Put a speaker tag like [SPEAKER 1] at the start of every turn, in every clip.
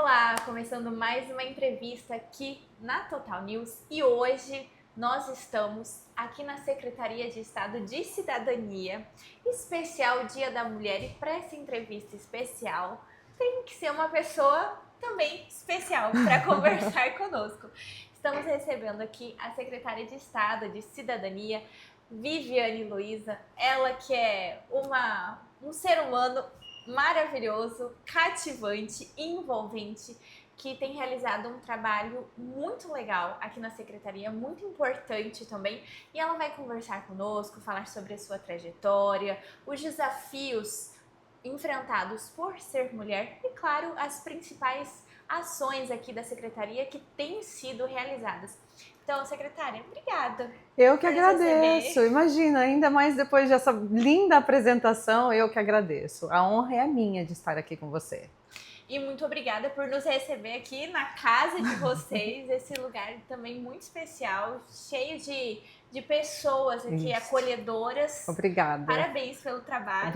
[SPEAKER 1] Olá, começando mais uma entrevista aqui na Total News e hoje nós estamos aqui na Secretaria de Estado de Cidadania, especial Dia da Mulher, e para essa entrevista especial tem que ser uma pessoa também especial para conversar conosco. Estamos recebendo aqui a Secretária de Estado de Cidadania, Viviane Luiza, ela que é um ser humano maravilhoso, cativante, envolvente, que tem realizado um trabalho muito legal aqui na Secretaria, muito importante também, e ela vai conversar conosco, falar sobre a sua trajetória, os desafios enfrentados por ser mulher e, claro, as principais ações aqui da Secretaria que têm sido realizadas. Então, secretária, obrigada.
[SPEAKER 2] Eu que agradeço. Imagina, ainda mais depois dessa linda apresentação, eu que agradeço. A honra é minha de estar aqui com você.
[SPEAKER 1] E muito obrigada por nos receber aqui na casa de vocês, esse lugar também muito especial, cheio de pessoas aqui acolhedoras.
[SPEAKER 2] Obrigada.
[SPEAKER 1] Parabéns pelo trabalho.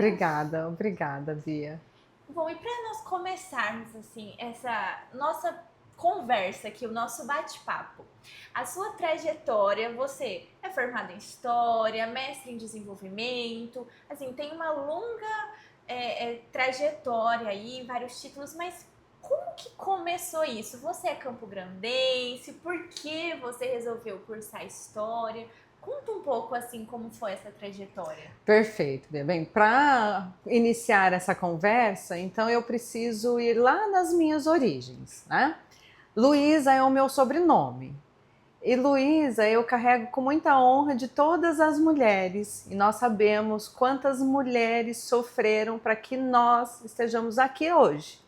[SPEAKER 2] Obrigada, Bia.
[SPEAKER 1] Bom, e para nós começarmos assim essa nossa conversa aqui, o nosso bate-papo, a sua trajetória, você é formada em História, mestre em Desenvolvimento, assim, tem uma longa trajetória aí, vários títulos, mas como que começou isso? Você é campograndense? Por que você resolveu cursar História? Conta um pouco assim como foi essa trajetória.
[SPEAKER 2] Perfeito, Bia. Bem, para iniciar essa conversa, então eu preciso ir lá nas minhas origens, né? Luiza é o meu sobrenome. E Luiza eu carrego com muita honra de todas as mulheres. E nós sabemos quantas mulheres sofreram para que nós estejamos aqui hoje.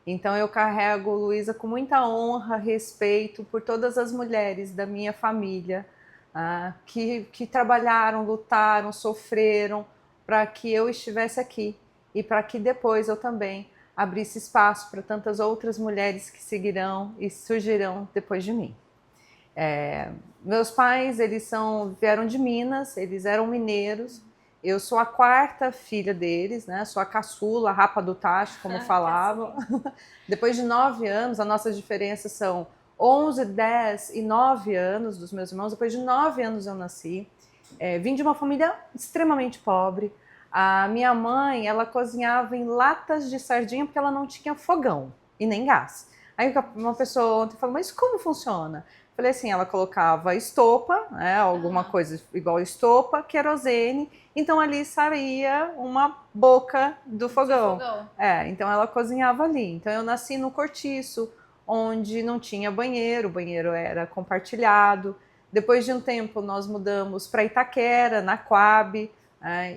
[SPEAKER 2] Então eu carrego Luiza com muita honra, respeito por todas as mulheres da minha família, que trabalharam, lutaram, sofreram para que eu estivesse aqui. E para que depois eu também abrisse espaço para tantas outras mulheres que seguirão e surgirão depois de mim. Meus pais, vieram de Minas, eles eram mineiros. Eu sou a quarta filha deles, né? Sou a caçula, a rapa do tacho, como falavam. Depois de 9 anos, as nossas diferenças são 11, 10 e 9 anos dos meus irmãos. Depois de 9 anos eu nasci. Vim de uma família extremamente pobre. A minha mãe, ela cozinhava em latas de sardinha porque ela não tinha fogão e nem gás. Aí uma pessoa ontem falou, mas como funciona? Falei assim, ela colocava estopa, né, alguma coisa igual estopa, querosene, então ali saía uma boca do fogão. Então ela cozinhava ali. Então eu nasci no cortiço, onde não tinha banheiro, o banheiro era compartilhado. Depois de um tempo nós mudamos para Itaquera, na Coab,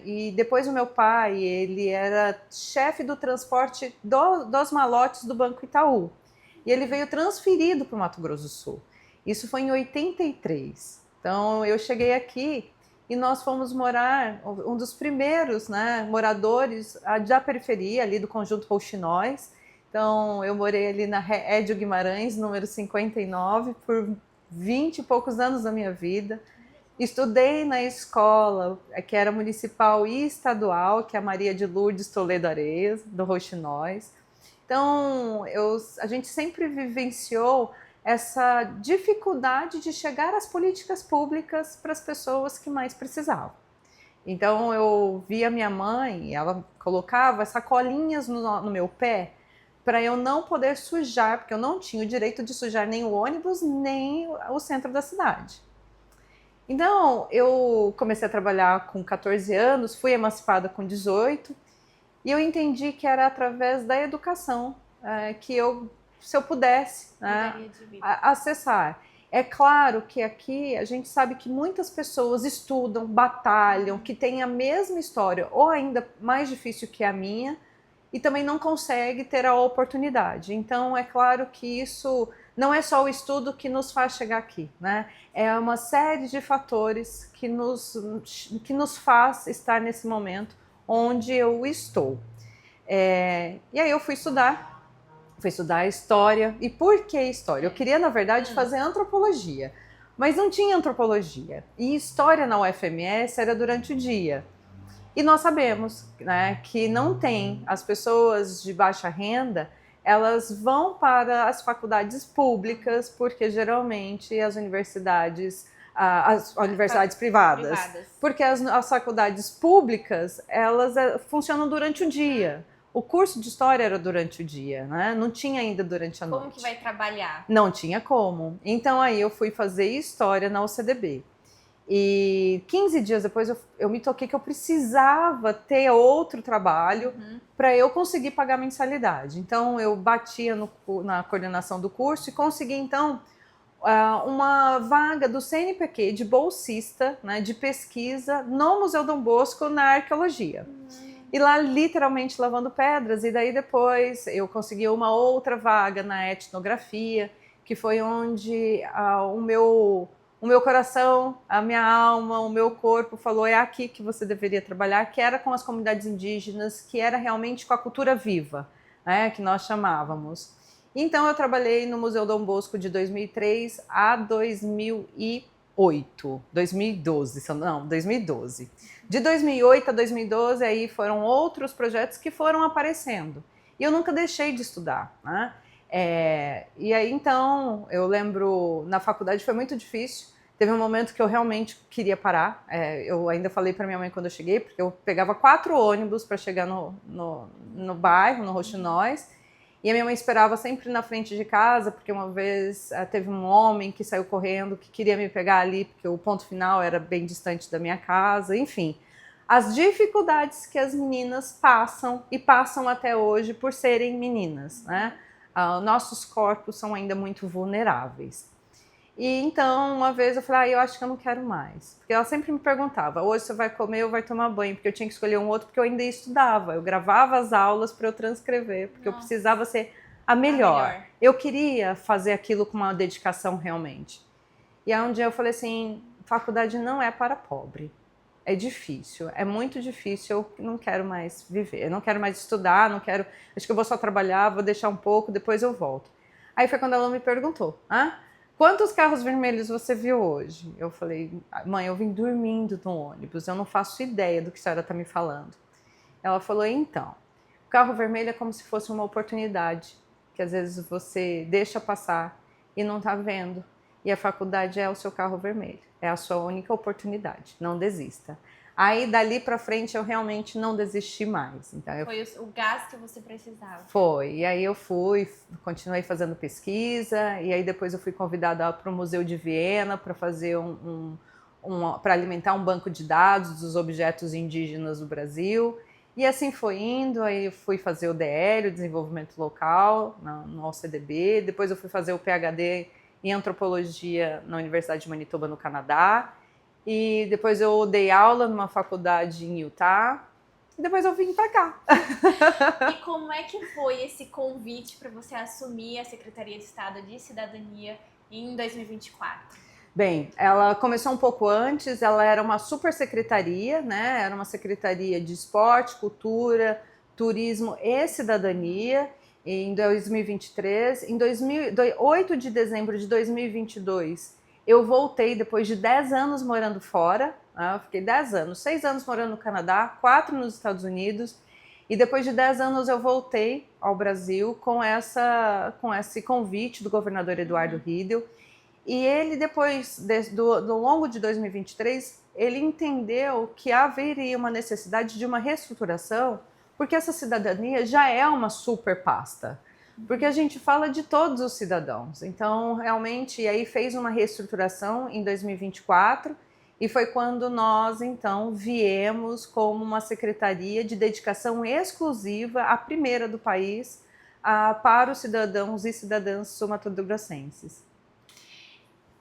[SPEAKER 2] e depois o meu pai, ele era chefe do transporte dos malotes do Banco Itaú. E ele veio transferido para o Mato Grosso do Sul. Isso foi em 83. Então eu cheguei aqui e nós fomos morar, um dos primeiros, né, moradores da periferia, ali do Conjunto Rouxinóis. Então eu morei ali na Edio Guimarães, número 59, por 20 e poucos anos da minha vida. Estudei na escola que era municipal e estadual, que é a Maria de Lourdes Toledo Areias, do Rouxinóis. Então, a gente sempre vivenciou essa dificuldade de chegar às políticas públicas para as pessoas que mais precisavam. Então, eu via minha mãe, ela colocava sacolinhas no meu pé para eu não poder sujar, porque eu não tinha o direito de sujar nem o ônibus, nem o centro da cidade. Então, eu comecei a trabalhar com 14 anos, fui emancipada com 18, e eu entendi que era através da educação que se eu pudesse acessar. É claro que aqui a gente sabe que muitas pessoas estudam, batalham, que têm a mesma história, ou ainda mais difícil que a minha, e também não consegue ter a oportunidade. Então, é claro que isso não é só o estudo que nos faz chegar aqui, né? É uma série de fatores que nos faz estar nesse momento onde eu estou. E aí eu fui estudar História. E por que História? Eu queria, na verdade, fazer Antropologia, mas não tinha Antropologia. E História na UFMS era durante o dia. E nós sabemos, né, que não tem, as pessoas de baixa renda, elas vão para as faculdades públicas, porque geralmente as universidades privadas. Porque as faculdades públicas, elas funcionam durante o dia. O curso de história era durante o dia, né? Não tinha ainda durante a noite.
[SPEAKER 1] Como que vai trabalhar?
[SPEAKER 2] Não tinha como. Então aí eu fui fazer história na UCDB. E 15 dias depois eu me toquei que eu precisava ter outro trabalho para eu conseguir pagar a mensalidade. Então eu batia na coordenação do curso e consegui então uma vaga do CNPq de bolsista, né, de pesquisa no Museu Dom Bosco na arqueologia. E lá literalmente lavando pedras, e daí depois eu consegui uma outra vaga na etnografia, que foi onde o meu coração, a minha alma, o meu corpo falou, é aqui que você deveria trabalhar, que era com as comunidades indígenas, que era realmente com a cultura viva, né, que nós chamávamos. Então eu trabalhei no Museu Dom Bosco de 2003 a 2008, 2012, não, 2012. De 2008 a 2012, aí foram outros projetos que foram aparecendo. E eu nunca deixei de estudar, né? E aí, então, eu lembro, na faculdade foi muito difícil. Teve um momento que eu realmente queria parar. Eu ainda falei para minha mãe quando eu cheguei, porque eu pegava 4 ônibus para chegar no bairro, no Roxinóis. E a minha mãe esperava sempre na frente de casa, porque uma vez teve um homem que saiu correndo, que queria me pegar ali, porque o ponto final era bem distante da minha casa, enfim. As dificuldades que as meninas passam, e passam até hoje, por serem meninas, né? Nossos corpos são ainda muito vulneráveis. E então, uma vez eu falei, eu acho que eu não quero mais. Porque ela sempre me perguntava, hoje você vai comer ou vai tomar banho? Porque eu tinha que escolher um outro, porque eu ainda estudava. Eu gravava as aulas para eu transcrever, porque eu precisava ser a melhor. Eu queria fazer aquilo com uma dedicação realmente. E aí um dia eu falei assim, faculdade não é para pobre. É difícil, é muito difícil, eu não quero mais viver, eu não quero mais estudar, não quero, acho que eu vou só trabalhar, vou deixar um pouco, depois eu volto. Aí foi quando ela me perguntou, quantos carros vermelhos você viu hoje? Eu falei, mãe, eu vim dormindo no ônibus, eu não faço ideia do que a senhora está me falando. Ela falou, então, o carro vermelho é como se fosse uma oportunidade, que às vezes você deixa passar e não está vendo. E a faculdade é o seu carro vermelho, é a sua única oportunidade, não desista. Aí, dali para frente, eu realmente não desisti mais. Então,
[SPEAKER 1] foi o gás que você precisava.
[SPEAKER 2] Foi, e aí eu continuei fazendo pesquisa, e aí depois eu fui convidada para o Museu de Viena para fazer para alimentar um banco de dados dos objetos indígenas do Brasil. E assim foi indo, aí eu fui fazer o DL, o Desenvolvimento Local, no OCDB, depois eu fui fazer o PhD em Antropologia na Universidade de Manitoba, no Canadá, e depois eu dei aula numa faculdade em Utah, e depois eu vim para cá.
[SPEAKER 1] E como é que foi esse convite para você assumir a Secretaria de Estado de Cidadania em 2024?
[SPEAKER 2] Bem, ela começou um pouco antes, ela era uma super secretaria, né? Era uma secretaria de esporte, cultura, turismo e cidadania. Em 2023, em 8 de dezembro de 2022, eu voltei depois de 10 anos morando fora, eu fiquei 10 anos, 6 anos morando no Canadá, 4 nos Estados Unidos, e depois de 10 anos eu voltei ao Brasil com esse convite do governador Eduardo Riedel, e ele depois do longo de 2023, ele entendeu que haveria uma necessidade de uma reestruturação, porque essa cidadania já é uma super pasta, porque a gente fala de todos os cidadãos. Então, realmente, e aí fez uma reestruturação em 2024, e foi quando nós, então, viemos como uma secretaria de dedicação exclusiva, a primeira do país, para os cidadãos e cidadãs sul-mato-grossenses.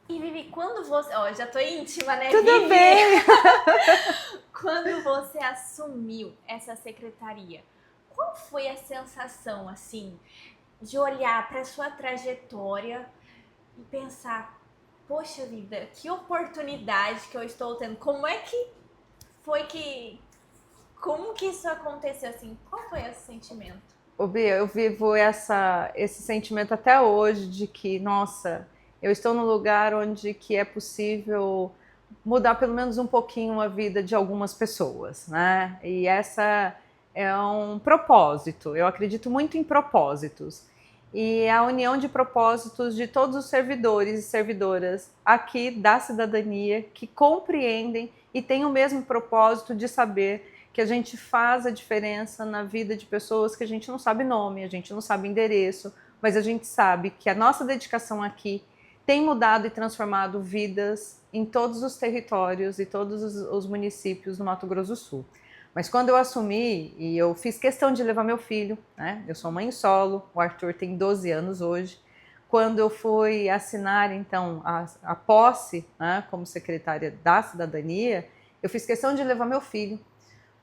[SPEAKER 1] E Vivi, quando você... já tô íntima, né,
[SPEAKER 2] Tudo
[SPEAKER 1] Vivi?
[SPEAKER 2] bem!
[SPEAKER 1] Quando você assumiu essa secretaria, qual foi a sensação, assim, de olhar para sua trajetória e pensar, poxa vida, que oportunidade que eu estou tendo? Como que isso aconteceu, assim? Qual foi esse sentimento?
[SPEAKER 2] Bia, eu vivo esse sentimento até hoje de que, nossa, eu estou num lugar onde que é possível mudar pelo menos um pouquinho a vida de algumas pessoas, né? E essa é um propósito, eu acredito muito em propósitos. e a união de propósitos de todos os servidores e servidoras aqui da cidadania que compreendem e têm o mesmo propósito de saber que a gente faz a diferença na vida de pessoas que a gente não sabe nome, a gente não sabe endereço, mas a gente sabe que a nossa dedicação aqui tem mudado e transformado vidas em todos os territórios e todos os municípios do Mato Grosso do Sul. Mas quando eu assumi, e eu fiz questão de levar meu filho, né? Eu sou mãe solo, o Arthur tem 12 anos hoje. Quando eu fui assinar, então, a posse, né, como secretária da cidadania, eu fiz questão de levar meu filho,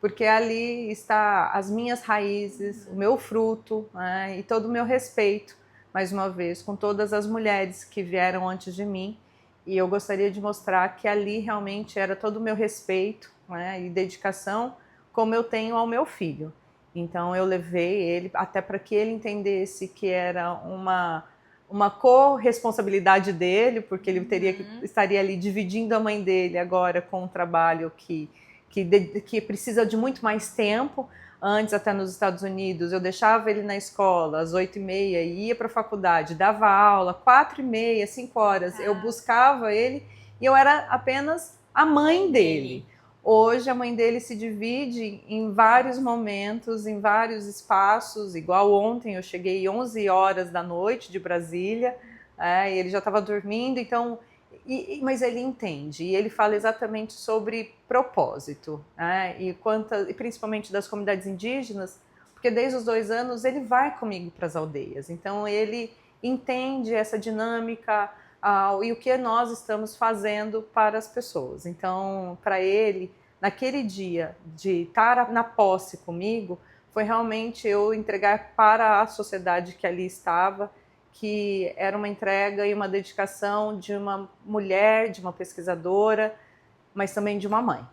[SPEAKER 2] porque ali está as minhas raízes, o meu fruto, né, e todo o meu respeito, mais uma vez, com todas as mulheres que vieram antes de mim. E eu gostaria de mostrar que ali realmente era todo o meu respeito, né, e dedicação, como eu tenho ao meu filho. Então eu levei ele até para que ele entendesse que era uma corresponsabilidade dele, porque ele estaria ali dividindo a mãe dele agora com um trabalho que precisa de muito mais tempo. Antes, até nos Estados Unidos, eu deixava ele na escola às 8h30 e ia para a faculdade, dava aula, 4h30, 5 horas. Eu buscava ele e eu era apenas a mãe dele. Hoje, a mãe dele se divide em vários momentos, em vários espaços. Igual ontem, eu cheguei 11 horas da noite de Brasília, e ele já estava dormindo, então... mas ele entende, e ele fala exatamente sobre propósito, né? E principalmente das comunidades indígenas, porque desde os 2 anos ele vai comigo para as aldeias, então ele entende essa dinâmica e o que nós estamos fazendo para as pessoas. Então, para ele, naquele dia de estar na posse comigo, foi realmente eu entregar para a sociedade que ali estava, que era uma entrega e uma dedicação de uma mulher, de uma pesquisadora, mas também de uma mãe.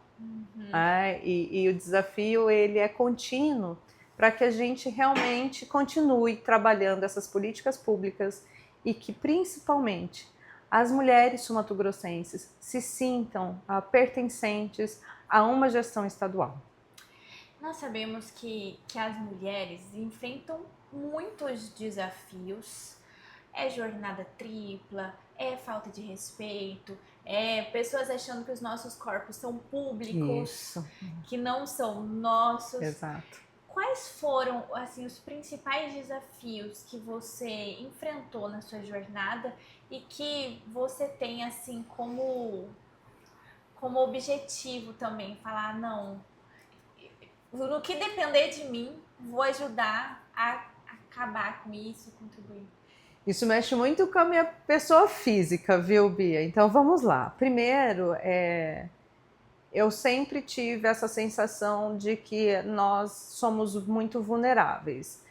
[SPEAKER 2] E o desafio ele é contínuo para que a gente realmente continue trabalhando essas políticas públicas e que, principalmente, as mulheres sumatogrossenses se sintam pertencentes a uma gestão estadual.
[SPEAKER 1] Nós sabemos que as mulheres enfrentam muitos desafios. É jornada tripla, é falta de respeito, é pessoas achando que os nossos corpos são públicos, que não são nossos.
[SPEAKER 2] Exato.
[SPEAKER 1] Quais foram, assim, os principais desafios que você enfrentou na sua jornada e que você tem, assim, como objetivo também? Falar, não, no que depender de mim, vou ajudar a acabar com isso, contribuir.
[SPEAKER 2] Isso mexe muito com a minha pessoa física, viu, Bia? Então vamos lá. Primeiro, eu sempre tive essa sensação de que nós somos muito vulneráveis.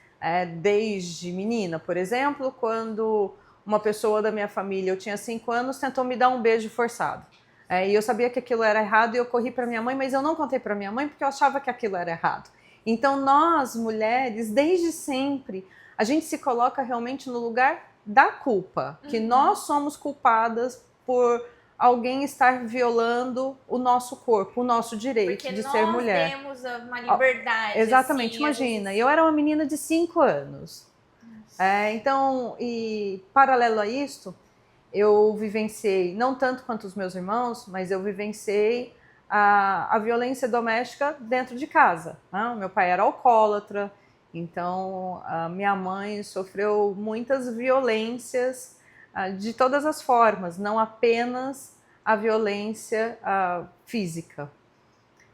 [SPEAKER 2] Desde menina, por exemplo, quando uma pessoa da minha família, eu tinha 5 anos, tentou me dar um beijo forçado. E eu sabia que aquilo era errado e eu corri para minha mãe, mas eu não contei para minha mãe porque eu achava que aquilo era errado. Então nós, mulheres, desde sempre, a gente se coloca realmente no lugar da culpa, que nós somos culpadas por alguém estar violando o nosso corpo, o nosso direito de ser mulher.
[SPEAKER 1] Porque nós temos uma liberdade.
[SPEAKER 2] Exatamente,
[SPEAKER 1] assim,
[SPEAKER 2] imagina, eu era uma menina de 5 anos. Então, e paralelo a isto, eu vivenciei, não tanto quanto os meus irmãos, mas eu vivenciei a violência doméstica dentro de casa. O meu pai era alcoólatra, então a minha mãe sofreu muitas violências de todas as formas, não apenas a violência física.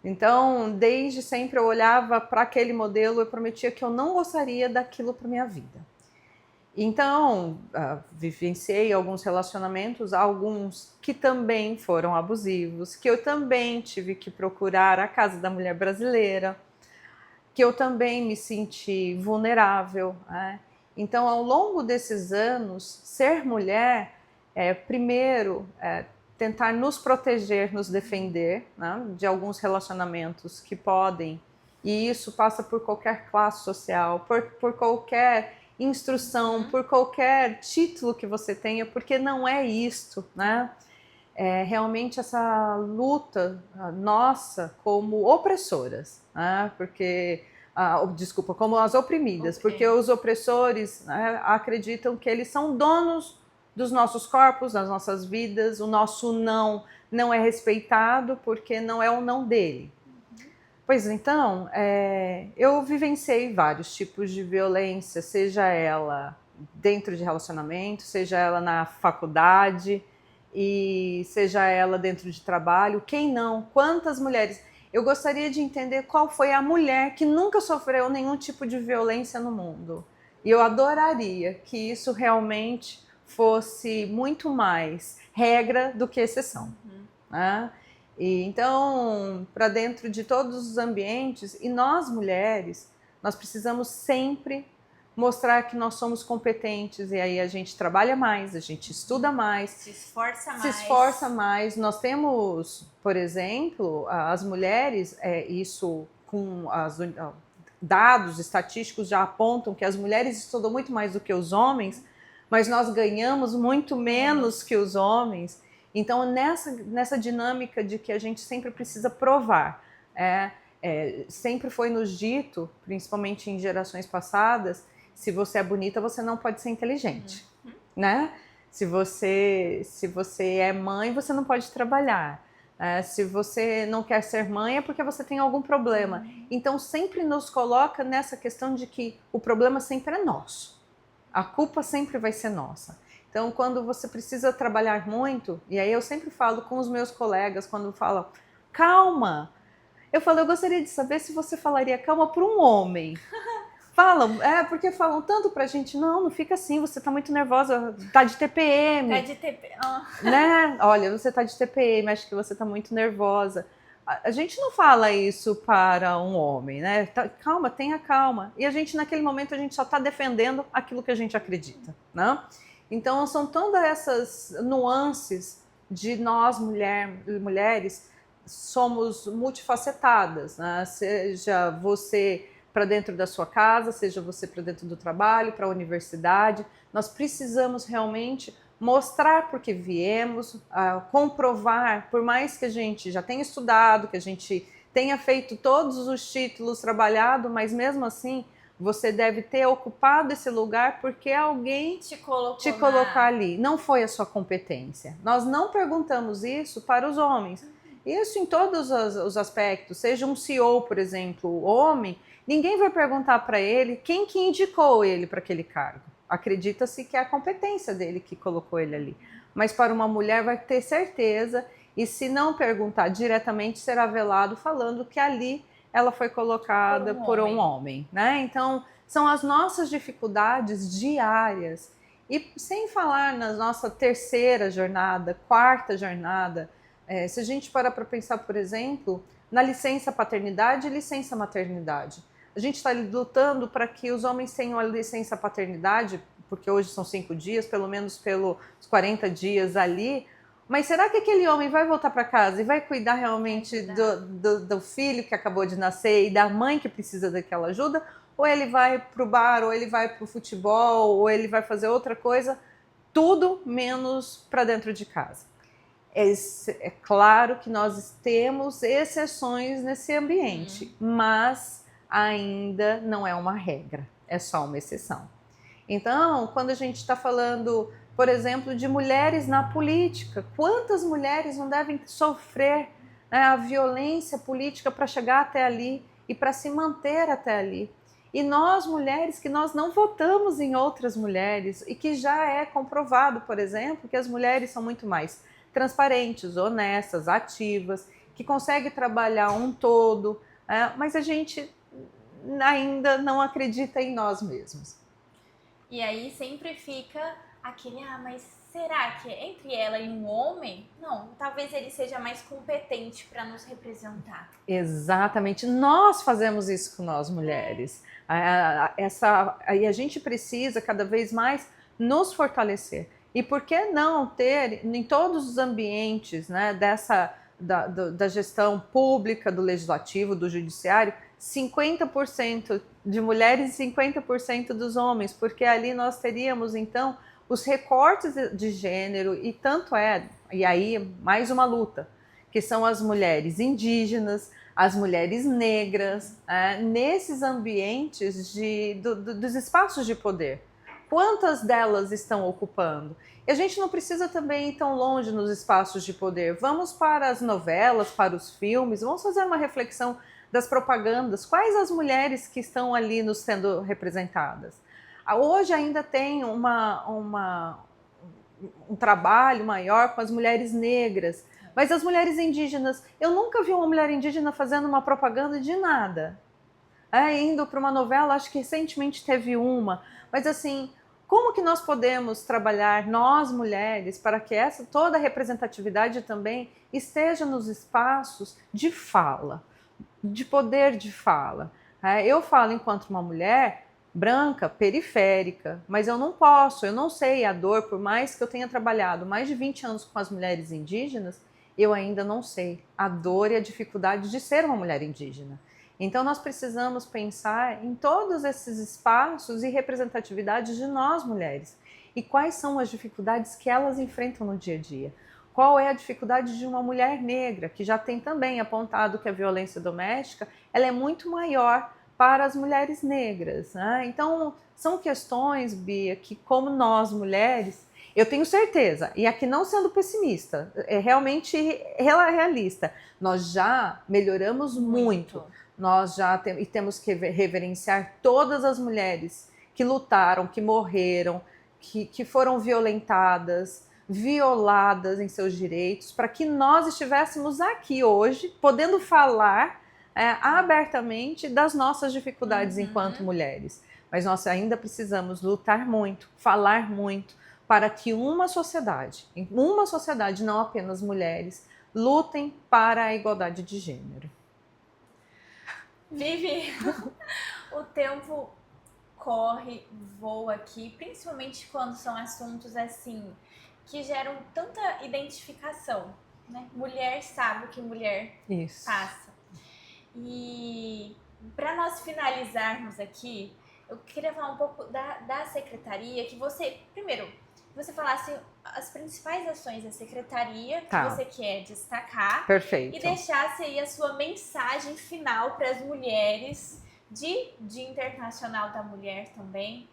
[SPEAKER 2] Então, desde sempre eu olhava para aquele modelo, eu prometia que eu não gostaria daquilo para minha vida. Então, vivenciei alguns relacionamentos, alguns que também foram abusivos, que eu também tive que procurar a Casa da Mulher Brasileira, que eu também me senti vulnerável. Então, ao longo desses anos, ser mulher, primeiro, tentar nos proteger, nos defender, né, de alguns relacionamentos que podem, e isso passa por qualquer classe social, por qualquer instrução, por qualquer título que você tenha, porque não é isto, né? Realmente essa luta nossa como opressoras, né? Porque desculpa, como as oprimidas, porque os opressores, né, acreditam que eles são donos dos nossos corpos, das nossas vidas, o nosso não é respeitado porque não é o não dele. Pois então, eu vivenciei vários tipos de violência, seja ela dentro de relacionamento, seja ela na faculdade, e seja ela dentro de trabalho. Quem não? Quantas mulheres? Eu gostaria de entender qual foi a mulher que nunca sofreu nenhum tipo de violência no mundo. E eu adoraria que isso realmente fosse muito mais regra do que exceção. Né? E então, para dentro de todos os ambientes, e nós mulheres, nós precisamos sempre mostrar que nós somos competentes, e aí a gente trabalha mais, a gente estuda mais,
[SPEAKER 1] se esforça mais.
[SPEAKER 2] Se esforça mais. Nós temos, por exemplo, as mulheres, isso com dados estatísticos já apontam que as mulheres estudam muito mais do que os homens, mas nós ganhamos muito menos que os homens. Então, nessa dinâmica de que a gente sempre precisa provar, sempre foi nos dito, principalmente em gerações passadas, se você é bonita, você não pode ser inteligente, né? Se você é mãe, você não pode trabalhar. Se você não quer ser mãe, é porque você tem algum problema. Então, sempre nos coloca nessa questão de que o problema sempre é nosso. A culpa sempre vai ser nossa. Então, quando você precisa trabalhar muito, e aí eu sempre falo com os meus colegas, quando falam, calma, eu falo, eu gostaria de saber se você falaria calma para um homem. Falam, porque falam tanto pra gente, não fica assim, você tá muito nervosa, tá de TPM.
[SPEAKER 1] Tá de TPM.
[SPEAKER 2] Né? Olha, você tá de TPM, acho que você tá muito nervosa. A gente não fala isso para um homem, né? Calma, tenha calma. E a gente, naquele momento, a gente só tá defendendo aquilo que a gente acredita, né? Então, são todas essas nuances de nós, mulheres, somos multifacetadas, né? Seja você para dentro da sua casa, seja você para dentro do trabalho, para a universidade, nós precisamos realmente mostrar por que viemos, comprovar, por mais que a gente já tenha estudado, que a gente tenha feito todos os títulos, trabalhado, mas mesmo assim, você deve ter ocupado esse lugar porque alguém te colocou ali. Não foi a sua competência. Nós não perguntamos isso para os homens. Isso em todos os aspectos. Seja um CEO, por exemplo, homem, ninguém vai perguntar para ele quem que indicou ele para aquele cargo. Acredita-se que é a competência dele que colocou ele ali. Mas para uma mulher vai ter certeza, e se não perguntar diretamente, será velado falando que ali ela foi colocada por um homem, né? Então, são as nossas dificuldades diárias. E sem falar na nossa terceira jornada, quarta jornada, se a gente parar para pensar, por exemplo, na licença paternidade e licença maternidade. A gente está lutando para que os homens tenham a licença paternidade, porque hoje são 5 dias, pelo menos pelos 40 dias ali. Mas será que aquele homem vai voltar para casa e vai cuidar realmente do filho que acabou de nascer e da mãe que precisa daquela ajuda? Ou ele vai para o bar, ou ele vai para o futebol, ou ele vai fazer outra coisa, tudo menos para dentro de casa. É claro que nós temos exceções nesse ambiente, mas ainda não é uma regra, é só uma exceção. Então, quando a gente está falando, por exemplo, de mulheres na política, quantas mulheres não devem sofrer, né, a violência política para chegar até ali e para se manter até ali? E nós, mulheres, que nós não votamos em outras mulheres e que já é comprovado, por exemplo, que as mulheres são muito mais transparentes, honestas, ativas, que conseguem trabalhar um todo, mas a gente ainda não acredita em nós mesmos.
[SPEAKER 1] E aí sempre fica aquele, mas será que entre ela e um homem? Não, talvez ele seja mais competente para nos representar.
[SPEAKER 2] Exatamente, nós fazemos isso com nós mulheres. E a gente precisa cada vez mais nos fortalecer. E por que não ter em todos os ambientes, né, da gestão pública, do legislativo, do judiciário, 50% de mulheres e 50% dos homens, porque ali nós teríamos então os recortes de gênero, e aí mais uma luta, que são as mulheres indígenas, as mulheres negras, nesses ambientes dos espaços de poder. Quantas delas estão ocupando? E a gente não precisa também ir tão longe nos espaços de poder. Vamos para as novelas, para os filmes, vamos fazer uma reflexão das propagandas. Quais as mulheres que estão ali nos sendo representadas? Hoje ainda tem um trabalho maior com as mulheres negras, mas as mulheres indígenas, eu nunca vi uma mulher indígena fazendo uma propaganda de nada. Indo para uma novela, acho que recentemente teve uma, mas assim, como que nós podemos trabalhar, nós mulheres, para que toda a representatividade também esteja nos espaços de fala, de poder de fala. Eu falo enquanto uma mulher branca, periférica, mas eu não sei a dor, por mais que eu tenha trabalhado mais de 20 anos com as mulheres indígenas, eu ainda não sei a dor e a dificuldade de ser uma mulher indígena. Então nós precisamos pensar em todos esses espaços e representatividades de nós mulheres. E quais são as dificuldades que elas enfrentam no dia a dia? Qual é a dificuldade de uma mulher negra, que já tem também apontado que a violência doméstica ela é muito maior para as mulheres negras. Então são questões, Bia, que como nós mulheres, eu tenho certeza, e aqui não sendo pessimista, é realmente realista, nós já melhoramos muito. Nós já temos que reverenciar todas as mulheres que lutaram, que morreram, que foram violentadas, violadas em seus direitos, para que nós estivéssemos aqui hoje, podendo falar abertamente das nossas dificuldades enquanto mulheres. Mas nós ainda precisamos lutar muito, falar muito, para que uma sociedade, não apenas mulheres, lutem para a igualdade de gênero.
[SPEAKER 1] Vivi, o tempo corre, voa aqui, principalmente quando são assuntos assim, que geram tanta identificação, né? Mulher sabe o que mulher passa. E para nós finalizarmos aqui, eu queria falar um pouco da secretaria, que você falasse as principais ações da secretaria que você quer destacar.
[SPEAKER 2] Perfeito.
[SPEAKER 1] E deixasse aí a sua mensagem final para as mulheres de Dia Internacional da Mulher também,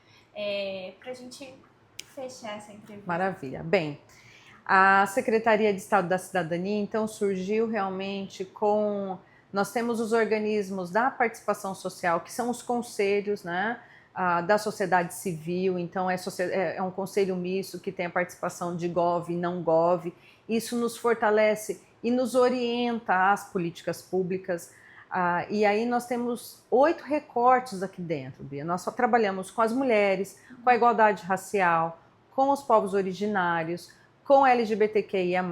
[SPEAKER 1] para a gente fechar essa entrevista.
[SPEAKER 2] Maravilha. Bem, a Secretaria de Estado da Cidadania, então, surgiu realmente nós temos os organismos da participação social, que são os conselhos, né? Da sociedade civil, então é um conselho misto que tem a participação de gov e não gov. Isso nos fortalece e nos orienta às políticas públicas. E aí nós temos 8 recortes aqui dentro, Bia. Nós só trabalhamos com as mulheres, com a igualdade racial, com os povos originários, com LGBTQIA+,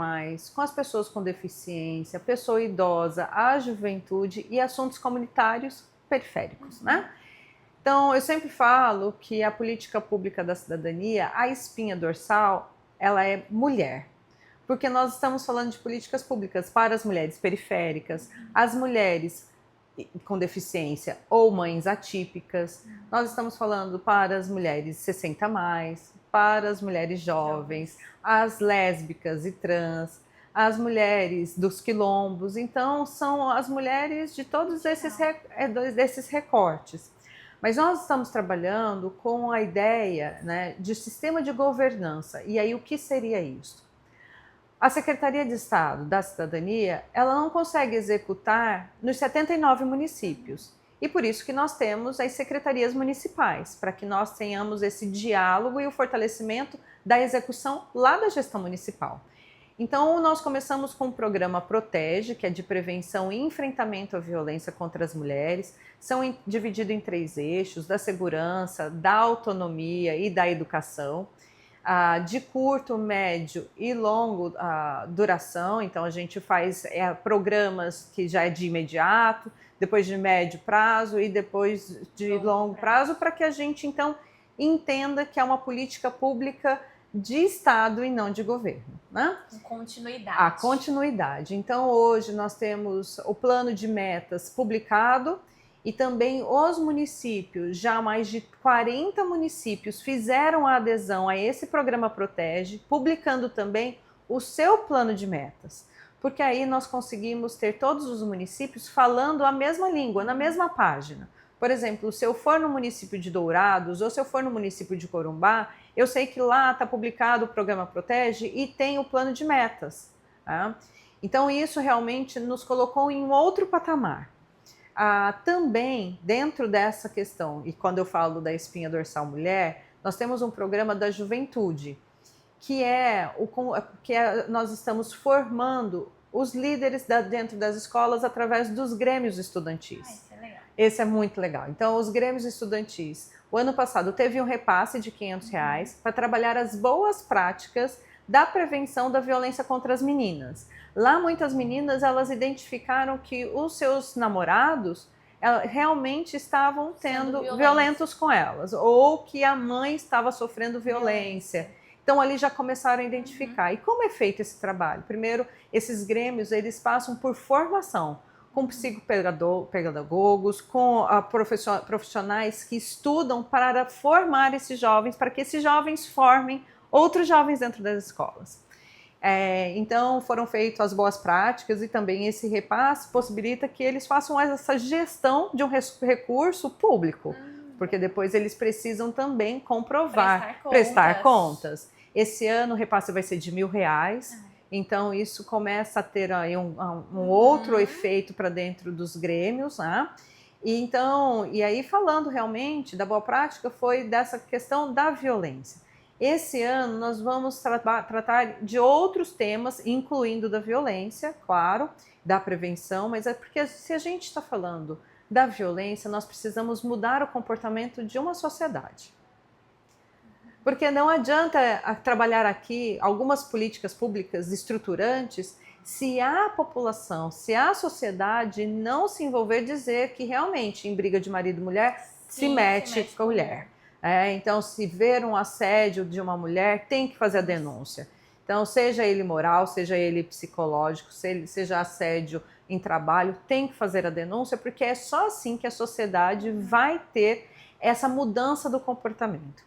[SPEAKER 2] com as pessoas com deficiência, pessoa idosa, a juventude e assuntos comunitários periféricos, né? Então, eu sempre falo que a política pública da cidadania, a espinha dorsal, ela é mulher. Porque nós estamos falando de políticas públicas para as mulheres periféricas, as mulheres com deficiência ou mães atípicas. Nós estamos falando para as mulheres 60+, para as mulheres jovens, as lésbicas e trans, as mulheres dos quilombos. Então, são as mulheres de todos esses recortes. Mas nós estamos trabalhando com a ideia, né, de sistema de governança. E aí, o que seria isso? A Secretaria de Estado da Cidadania, ela não consegue executar nos 79 municípios. E por isso que nós temos as secretarias municipais, para que nós tenhamos esse diálogo e o fortalecimento da execução lá da gestão municipal. Então, nós começamos com o programa Protege, que é de prevenção e enfrentamento à violência contra as mulheres. São divididos em 3 eixos, da segurança, da autonomia e da educação. De curto, médio e longo duração. Então, a gente faz programas que já é de imediato, depois de médio prazo e depois de longo prazo, para que a gente, então, entenda que é uma política pública de Estado e não de governo, né?
[SPEAKER 1] Continuidade.
[SPEAKER 2] A continuidade. Então, hoje nós temos o plano de metas publicado e também os municípios, já mais de 40 municípios fizeram a adesão a esse programa Protege, publicando também o seu plano de metas. porque aí nós conseguimos ter todos os municípios falando a mesma língua, na mesma página. Por exemplo, se eu for no município de Dourados ou se eu for no município de Corumbá, eu sei que lá está publicado o Programa Protege e tem o plano de metas. Tá? Então isso realmente nos colocou em um outro patamar. Também, dentro dessa questão, e quando eu falo da espinha dorsal mulher, nós temos um programa da juventude, nós estamos formando os líderes dentro das escolas através dos grêmios estudantis.
[SPEAKER 1] Isso é legal.
[SPEAKER 2] Esse é muito legal. Então, os grêmios estudantis, o ano passado teve um repasse de R$500 para trabalhar as boas práticas da prevenção da violência contra as meninas. Lá, muitas meninas, elas identificaram que os seus namorados realmente estavam sendo violentos com elas, ou que a mãe estava sofrendo violência. Então, ali já começaram a identificar. E como é feito esse trabalho? Primeiro, esses grêmios, eles passam por formação, com psicopedagogos, com profissionais que estudam para formar esses jovens, para que esses jovens formem outros jovens dentro das escolas. Então, foram feitas as boas práticas e também esse repasse possibilita que eles façam essa gestão de um recurso público, porque depois eles precisam também comprovar, prestar contas. Esse ano o repasse vai ser de R$1.000, então isso começa a ter aí um outro efeito para dentro dos grêmios, né? E aí falando realmente da boa prática foi dessa questão da violência. Esse ano nós vamos tratar de outros temas, incluindo da violência, claro, da prevenção, mas é porque se a gente está falando da violência, nós precisamos mudar o comportamento de uma sociedade. Porque não adianta trabalhar aqui algumas políticas públicas estruturantes se a população, se a sociedade não se envolver, dizer que realmente em briga de marido e mulher se mete com a mulher. Então, se ver um assédio de uma mulher, tem que fazer a denúncia. Então, seja ele moral, seja ele psicológico, seja assédio em trabalho, tem que fazer a denúncia, porque é só assim que a sociedade vai ter essa mudança do comportamento.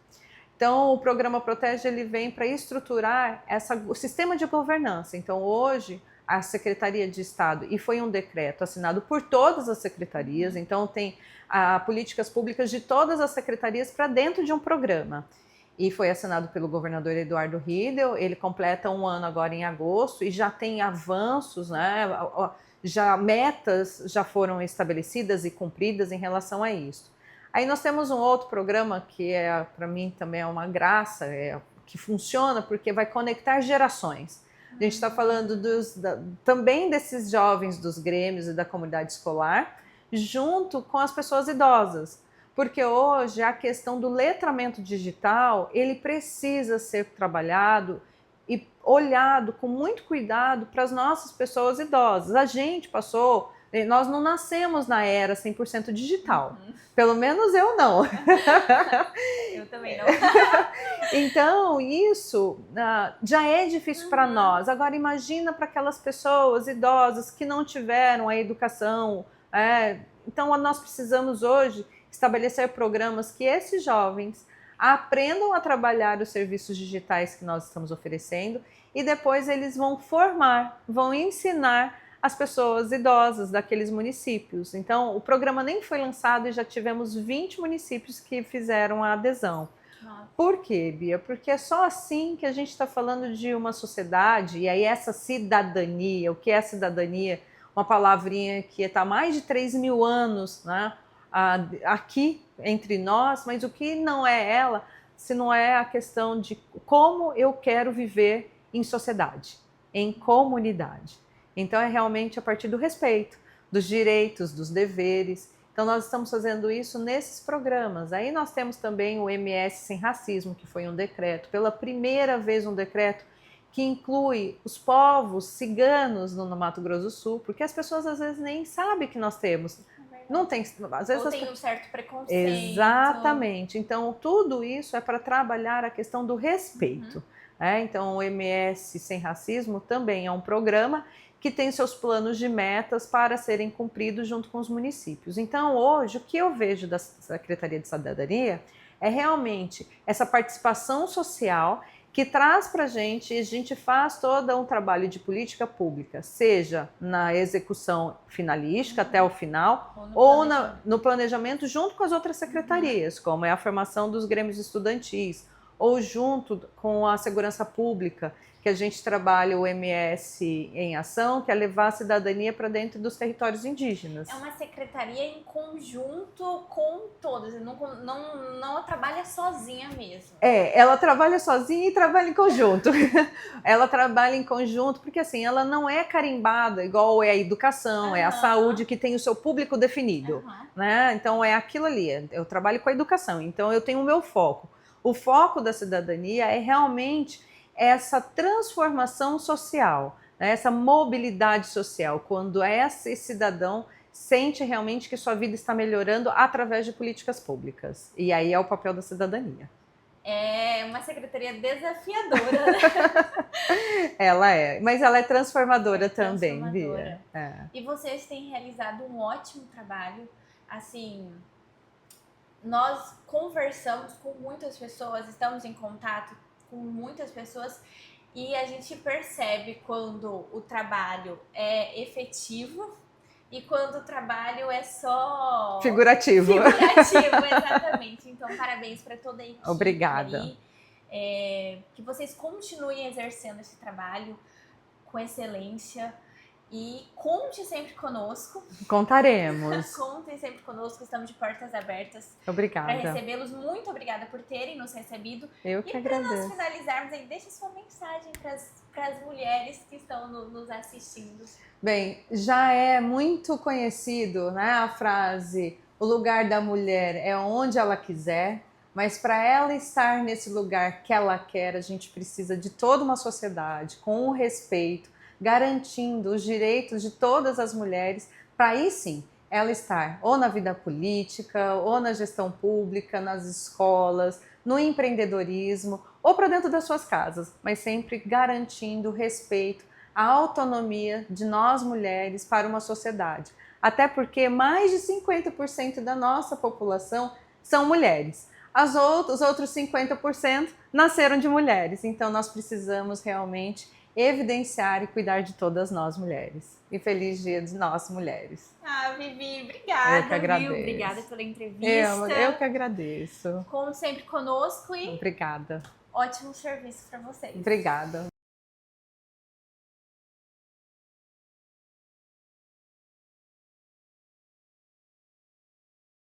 [SPEAKER 2] Então, o Programa Protege ele vem para estruturar o sistema de governança. Então, hoje, a Secretaria de Estado, e foi um decreto assinado por todas as secretarias, então tem políticas públicas de todas as secretarias para dentro de um programa. E foi assinado pelo governador Eduardo Riedel, ele completa um ano agora em agosto e já tem avanços, né? Metas já foram estabelecidas e cumpridas em relação a isso. Aí nós temos um outro programa que para mim também é uma graça, que funciona porque vai conectar gerações. A gente está falando também desses jovens dos grêmios e da comunidade escolar, junto com as pessoas idosas. Porque hoje a questão do letramento digital, ele precisa ser trabalhado e olhado com muito cuidado para as nossas pessoas idosas. A gente nós não nascemos na era 100% digital. Pelo menos eu não.
[SPEAKER 1] Eu também não.
[SPEAKER 2] Então, isso já é difícil para nós. Agora, imagina para aquelas pessoas idosas que não tiveram a educação. Então, nós precisamos hoje estabelecer programas que esses jovens aprendam a trabalhar os serviços digitais que nós estamos oferecendo e depois eles vão vão ensinar as pessoas idosas daqueles municípios. Então, o programa nem foi lançado e já tivemos 20 municípios que fizeram a adesão.
[SPEAKER 1] Nossa.
[SPEAKER 2] Por quê, Bia? Porque é só assim que a gente está falando de uma sociedade, e aí essa cidadania, o que é cidadania? Uma palavrinha que está há mais de 3.000 anos, né, aqui entre nós, mas o que não é ela, se não é a questão de como eu quero viver em sociedade, em comunidade. Então é realmente a partir do respeito, dos direitos, dos deveres. Então nós estamos fazendo isso nesses programas. Aí nós temos também o MS Sem Racismo, que foi um decreto, pela primeira vez um decreto que inclui os povos ciganos no Mato Grosso do Sul, porque as pessoas às vezes nem sabem que nós temos. Não tem, às vezes
[SPEAKER 1] ou tem um certo preconceito.
[SPEAKER 2] Exatamente. Então tudo isso é para trabalhar a questão do respeito. Então o MS Sem Racismo também é um programa que tem seus planos de metas para serem cumpridos junto com os municípios. Então, hoje, o que eu vejo da Secretaria de Cidadania é realmente essa participação social que traz para a gente faz todo um trabalho de política pública, seja na execução finalística até o final, ou no planejamento junto com as outras secretarias, como é a formação dos grêmios estudantis, ou junto com a segurança pública, que a gente trabalha o MS em ação, que é levar a cidadania para dentro dos territórios indígenas.
[SPEAKER 1] É uma secretaria em conjunto com todas, não trabalha sozinha mesmo.
[SPEAKER 2] Ela trabalha sozinha e trabalha em conjunto. Ela trabalha em conjunto porque assim, ela não é carimbada, igual é a educação, é a saúde, que tem o seu público definido. Né? Então é aquilo ali, eu trabalho com a educação, então eu tenho o meu foco. O foco da cidadania é realmente essa transformação social, né? Essa mobilidade social, quando esse cidadão sente realmente que sua vida está melhorando através de políticas públicas. E aí é o papel da cidadania.
[SPEAKER 1] É uma secretaria desafiadora, né?
[SPEAKER 2] Ela é, mas ela é transformadora também,
[SPEAKER 1] Bia. E vocês têm realizado um ótimo trabalho, assim... Nós conversamos com muitas pessoas, estamos em contato com muitas pessoas e a gente percebe quando o trabalho é efetivo e quando o trabalho é só...
[SPEAKER 2] Figurativo.
[SPEAKER 1] Figurativo, exatamente. Então, parabéns para toda a equipe.
[SPEAKER 2] Obrigada.
[SPEAKER 1] Aí. Que vocês continuem exercendo esse trabalho com excelência. E conte sempre conosco.
[SPEAKER 2] Contaremos.
[SPEAKER 1] Contem sempre conosco, estamos de portas abertas.
[SPEAKER 2] Obrigada.
[SPEAKER 1] Para recebê-los. Muito obrigada por terem nos recebido.
[SPEAKER 2] Eu que agradeço.
[SPEAKER 1] E para nós finalizarmos aí, deixe sua mensagem para as mulheres que estão nos assistindo.
[SPEAKER 2] Bem, já é muito conhecido, né, a frase: o lugar da mulher é onde ela quiser, mas para ela estar nesse lugar que ela quer, a gente precisa de toda uma sociedade com o respeito, garantindo os direitos de todas as mulheres, para aí sim ela estar ou na vida política, ou na gestão pública, nas escolas, no empreendedorismo, ou para dentro das suas casas, mas sempre garantindo o respeito, a autonomia de nós mulheres para uma sociedade. Até porque mais de 50% da nossa população são mulheres. Os outros 50% nasceram de mulheres, então nós precisamos realmente evidenciar e cuidar de todas nós mulheres. E feliz dia de nós mulheres.
[SPEAKER 1] Vivi, obrigada.
[SPEAKER 2] Eu que agradeço.
[SPEAKER 1] Viu? Obrigada pela entrevista.
[SPEAKER 2] Eu que agradeço.
[SPEAKER 1] Como sempre conosco e...
[SPEAKER 2] Obrigada.
[SPEAKER 1] Ótimo serviço para vocês.
[SPEAKER 2] Obrigada.